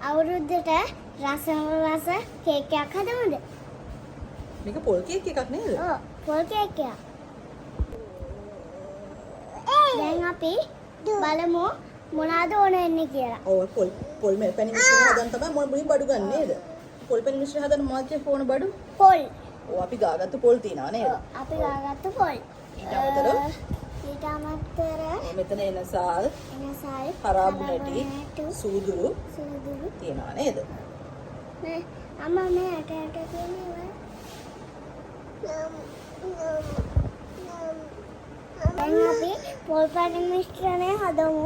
අවුරුද්දට රස කේක් එකක් හදමුද? මේක පොල් කේක් එකක් නේද? ඔව් පොල් කේක් එකක්. දැන් අපි බලමු මොනවද ඕන වෙන්නේ කියලා. ඔව් පොල් මේ පැණි මිශ්‍රණය හදන්න තමයි මුලින් බඩු ගන්න නේද? පොල් පැණි මිශ්‍රණය හදන්න මොනවද ඕන බඩු? පොල්. ඔව් අපි ගාගත්තු පොල් තියනවා නේද? අපි ගාගත්තු පොල්. ඊට අමතරව මෙතන එනසාල් හරාබු නැටි සූදුරු තියනවා නේද? නේ අම්මා මේ ඇට තියෙනවා. දැන් අපි පොල් පැණි මිශ්‍රණය හදමු.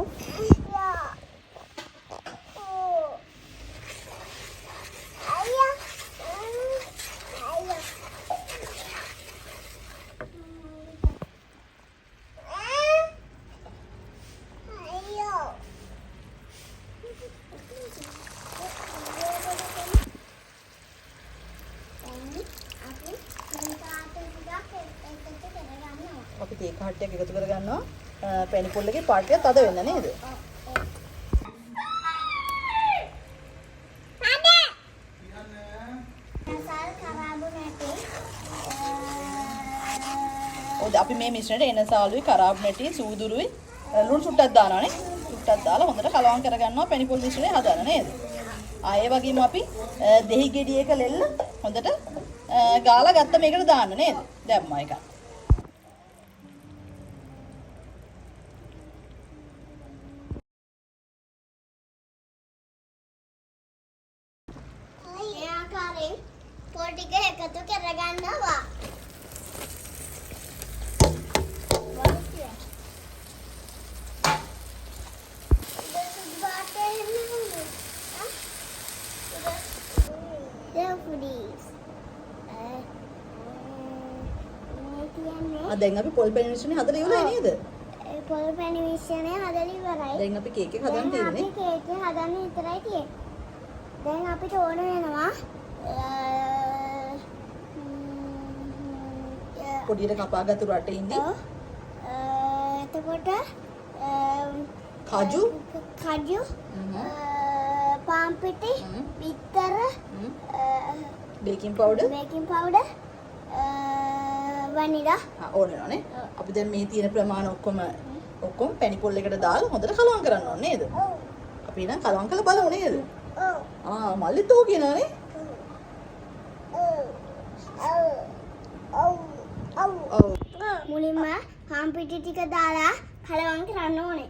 අපි තේ කහට්ටියක් එකතු කරගන්නවා. පැණි පොල් එකේ පාටියක් තද වෙන්න නේද? ඔව් අපි මේ මිශ්‍රණයට එනසාලුයි කරාබු නැටි සූදුරුයි ලුණු සුට්ටක් දානවානේ. සුට්ටක් දාලා හොඳට කලවම් කරගන්නවා පැණි පොල් මිශ්‍රණය හදන්න නේද? ඒ වගේම අපි දෙහි ගෙඩියක ලෙල්ල හොඳට ගාලා ගත්ත මේකට දාන්න නේද? දැම්මා එක. ඒ ආකාරයෙන් පොල් ටික එකතු කරගන්නවා. දැන් අපි පොල් පැණි මිශ්‍රණය හදලා ඉවරයි නේද? පොල් පැණි මිශ්‍රණය හදලා ඉවරයි. දැන් අපි කේක් එක හදන්න තියෙන්නේ. අපි කේක් එක හදන්න විතරයි තියෙන්නේ. දැන් අපිට ඕන වෙනවා පොඩියට කපාගත්තු රට ඉඳි. එතකොට කජු පාන් පිටි බිත්තර බේකින් පවුඩර් වනිලා ඕනනේ. අපි දැන් මේ තියෙන ප්‍රමාණ ඔක්කොම පැණි පොල් එකට දාලා හොඳට කලවම් කරන්න ඕනේ නේද? අපි නම් කලවම් කරලා බලමු නේද? මල්ලිත් ඕක කියනවානේ. මුලින්ම පාන් පිටි ටික දාලා කලවම් කරන්න ඕනේ.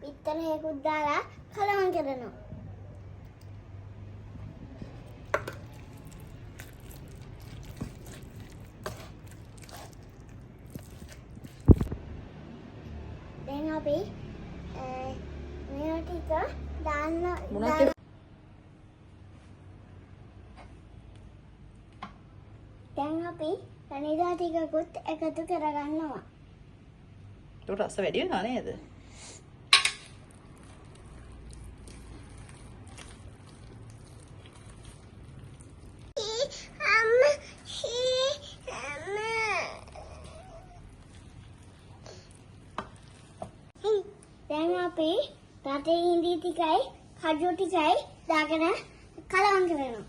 බිත්තර හේකුත් දාලා කලවම් කරනවා. දැන් අපි මේ ටික දාන්න දැන් අපි වනිලා ටිකකුත් එකතු කරගන්නවා. ඒක රස වැඩි වෙනවා නේද? දැන් අපි රටේ ඉඳි ටිකයි කජු ටිකයි දාගෙන කලවම් කරනවා.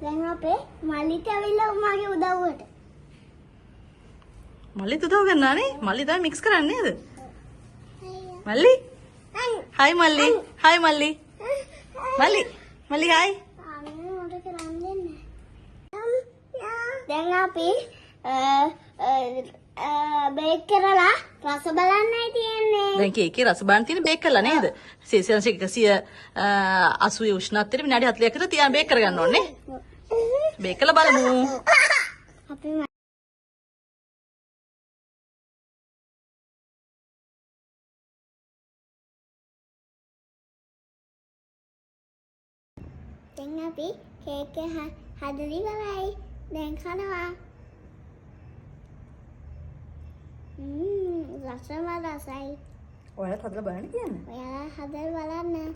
දැන් අපේ මල්ලිට ඇවිල්ලා උමාගේ උදව්වට. මල්ලිත් උදව් කරනවානේ. මල්ලි තමයි මික්ස් කරන්නේ නේද? මල්ලි. හයි මල්ලි. හයි මල්ලි. මල්ලි හයි. මට කරන් දෙන්න. දැන් අපි බේක් කරලා රස බලන්නයි තියෙන්නේ. දැන් කේකේ රස බලන්න තියෙන බේක් කරලා නේද? සෙල්සියස් 180 උෂ්ණත්වයට විනාඩි 40කට තියාගෙන බේක් කරගන්න ඕනේ. බේක් කරලා බලමු. අපි දැන් අපි කේක් එක හදලා ඉවරයි. දැන් කනවා. රසම රසයි. ඔයාලත් හදලා බලන්න කියන්නේ. ඔයාලා හදලා බලන්න.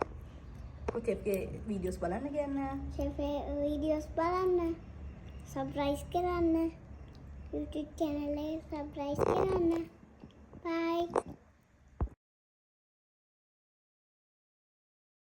ෂෙෆ්ගේ වීඩියෝස් බලන්න කියන්නේ. ෂෙෆේ වීඩියෝස් බලන්න. සබ්ස්ක්‍රයිබ් කරන්න. YouTube channel එක සබ්ස්ක්‍රයිබ් කරන්න. Bye.